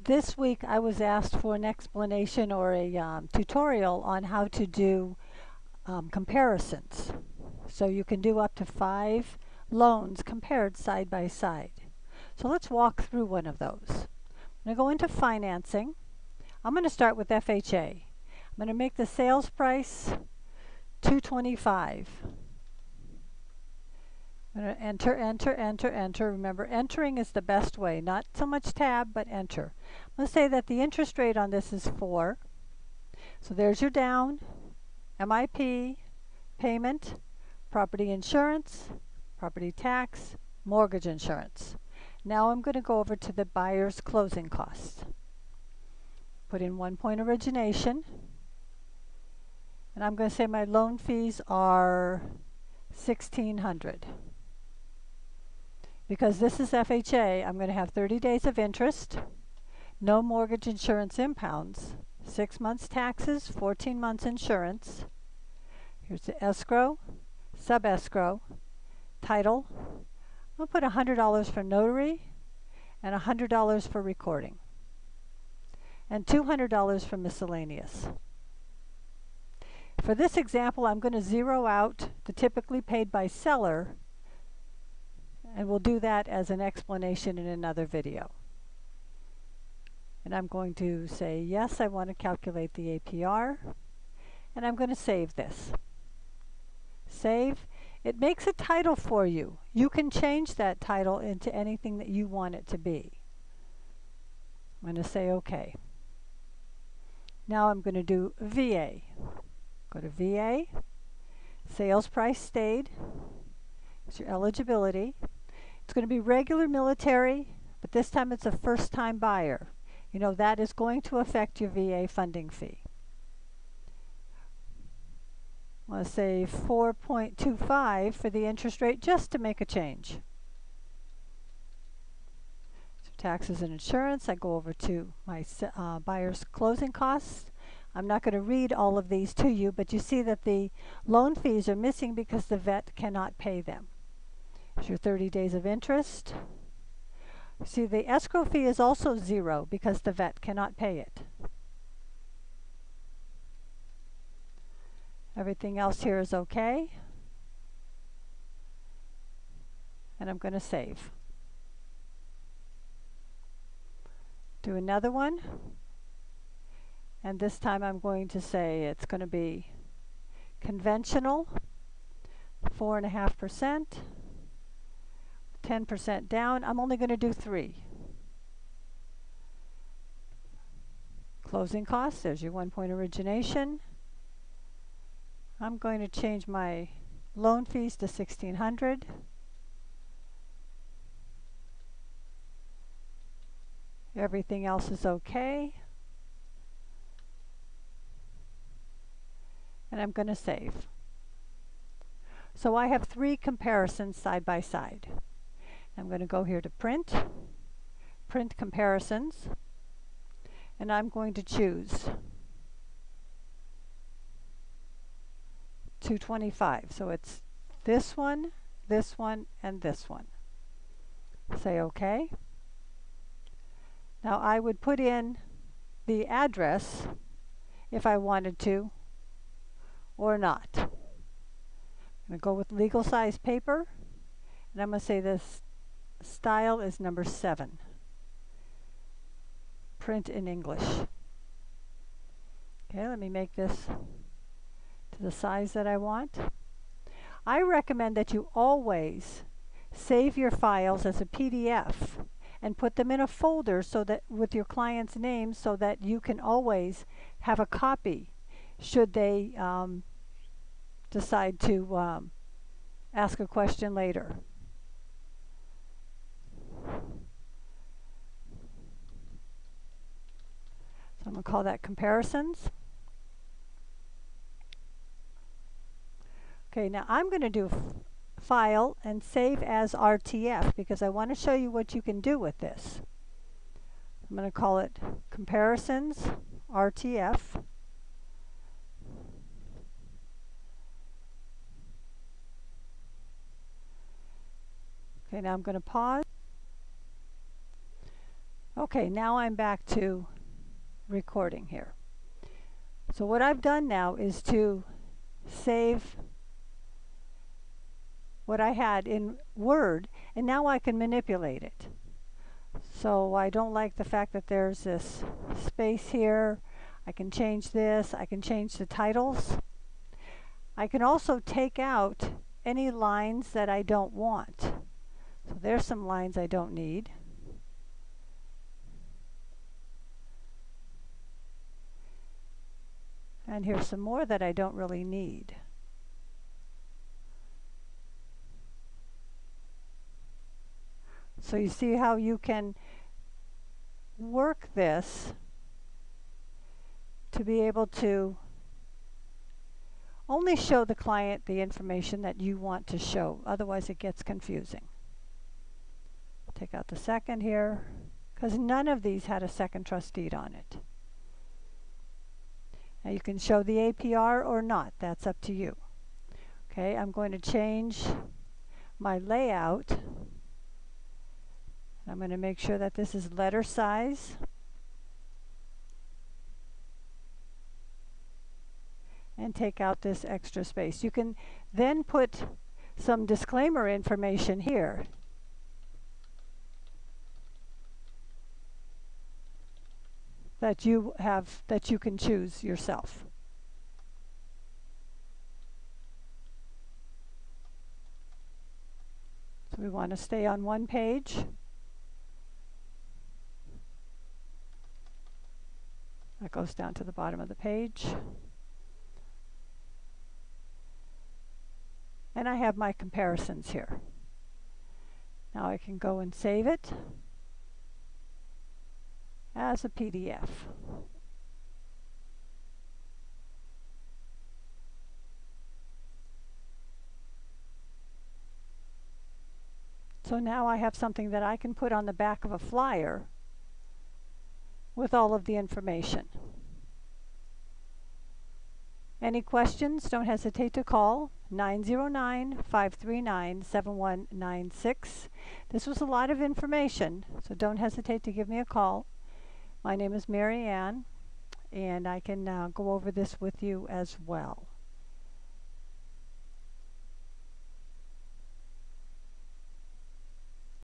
This week I was asked for an explanation or a tutorial on how to do comparisons. So you can do up to 5 loans compared side by side. So let's walk through one of those. I'm going to go into financing. I'm going to start with FHA. I'm going to make the sales price $225. I'm going to enter, enter, enter, enter. Remember, entering is the best way. Not so much tab, but enter. I'm going to say that the interest rate on this is 4. So there's your down, MIP, payment, property insurance, property tax, mortgage insurance. Now I'm going to go over to the buyer's closing costs. Put in 1 point origination. And I'm going to say my loan fees are $1,600. Because this is FHA, I'm going to have 30 days of interest, no mortgage insurance impounds, 6 months taxes, 14 months insurance. Here's the escrow, sub-escrow, title. I'll put $100 for notary and $100 for recording and $200 for miscellaneous. For this example, I'm going to zero out the typically paid by seller, and we'll do that as an explanation in another video. And I'm going to say, yes, I want to calculate the APR, and I'm going to save this. Save. It makes a title for you. You can change that title into anything that you want it to be. I'm going to say OK. Now I'm going to do VA. Go to VA. Sales price stayed. It's your eligibility. It's going to be regular military, but this time it's a first-time buyer. You know, that is going to affect your VA funding fee. I want to say 4.25 for the interest rate just to make a change. So taxes and insurance, I go over to my buyer's closing costs. I'm not going to read all of these to you, but you see that the loan fees are missing because the vet cannot pay them. Here's your 30 days of interest. See, the escrow fee is also 0 because the vet cannot pay it. Everything else here is okay. And I'm going to save. Do another one. And this time I'm going to say it's going to be conventional, 4.5%. 10% down. I'm only going to do 3. Closing costs, there's your 1 point origination. I'm going to change my loan fees to $1,600. Everything else is okay. And I'm going to save. So I have 3 comparisons side by side. I'm going to go here to print comparisons, and I'm going to choose 225. So it's this one, and this one. Say OK. Now I would put in the address if I wanted to or not. I'm going to go with legal size paper, and I'm going to say this style is number 7. Print in English. Okay, let me make this to the size that I want. I recommend that you always save your files as a PDF and put them in a folder so that with your client's name so that you can always have a copy should they decide to ask a question later. So I'm going to call that comparisons. Okay, now I'm going to do file and save as RTF because I want to show you what you can do with this. I'm going to call it comparisons RTF. Okay, now I'm going to pause. Okay, now I'm back to recording here. So what I've done now is to save what I had in Word, and now I can manipulate it. So I don't like the fact that there's this space here. I can change this. I can change the titles. I can also take out any lines that I don't want. So there's some lines I don't need. And here's some more that I don't really need. So you see how you can work this to be able to only show the client the information that you want to show. Otherwise it gets confusing. Take out the second here, because none of these had a second trust deed on it. Now you can show the APR or not. That's up to you. Okay, I'm going to change my layout. I'm going to make sure that this is letter size. And take out this extra space. You can then put some disclaimer information here. That you can choose yourself. So we want to stay on one page. That goes down to the bottom of the page. And I have my comparisons here. Now I can go and save it as a PDF. So now I have something that I can put on the back of a flyer with all of the information. Any questions? Don't hesitate to call 909-539-7196. This was a lot of information, so don't hesitate to give me a call. My name is Mary Ann, and I can go over this with you as well.